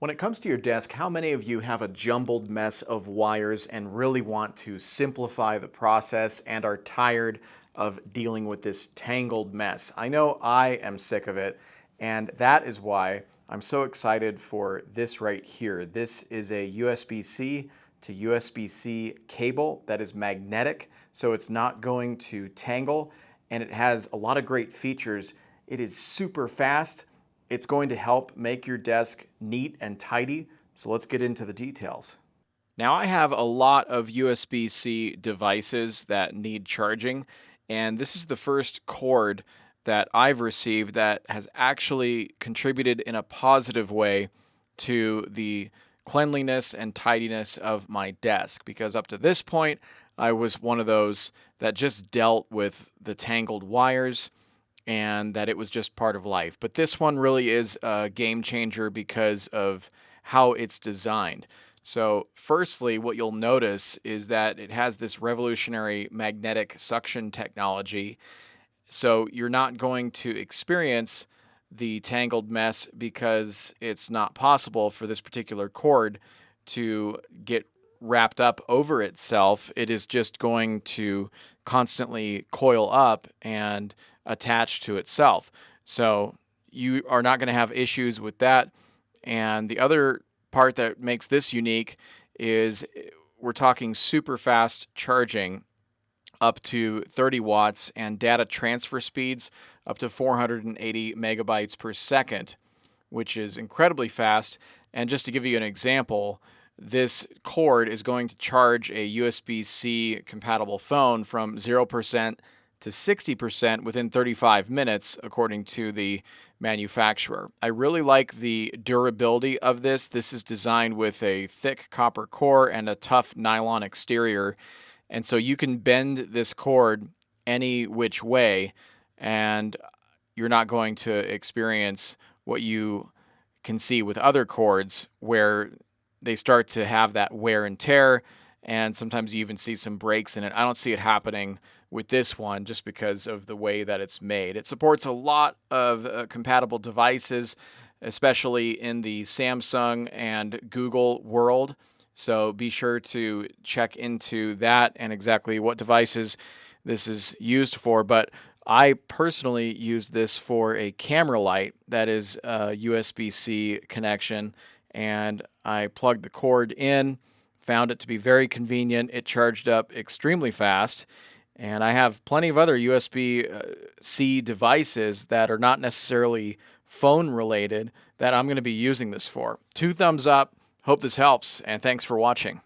When it comes to your desk, how many of you have a jumbled mess of wires and really want to simplify the process and are tired of dealing with this tangled mess? I know I am sick of it, and that is why I'm so excited for this right here. This is a USB-C to USB-C cable that is magnetic, so it's not going to tangle, and it has a lot of great features. It is super fast. It's going to help make your desk neat and tidy. So let's get into the details. Now I have a lot of USB-C devices that need charging, and this is the first cord that I've received that has actually contributed in a positive way to the cleanliness and tidiness of my desk, because up to this point I was one of those that just dealt with the tangled wires and that it was just part of life. But this one really is a game changer because of how it's designed. So firstly, what you'll notice is that it has this revolutionary magnetic suction technology. So you're not going to experience the tangled mess because it's not possible for this particular cord to get wrapped up over itself. It is just going to constantly coil up and attach to itself. So you are not going to have issues with that. And the other part that makes this unique is we're talking super fast charging up to 30 watts and data transfer speeds up to 480 megabytes per second, which is incredibly fast. And just to give you an example, this cord is going to charge a USB-C compatible phone from 0% to 60% within 35 minutes, according to the manufacturer. I really like the durability of this. This is designed with a thick copper core and a tough nylon exterior. And so you can bend this cord any which way, and you're not going to experience what you can see with other cords where they start to have that wear and tear, and sometimes you even see some breaks in it. I don't see it happening with this one just because of the way that it's made. It supports a lot of compatible devices, especially in the Samsung and Google world. So be sure to check into that and exactly what devices this is used for. But I personally used this for a camera light that is a USB-C connection, and I plugged the cord in, found it to be very convenient. It charged up extremely fast, and I have plenty of other USB-C devices that are not necessarily phone related that I'm going to be using this for. 2 thumbs up. Hope this helps, and thanks for watching.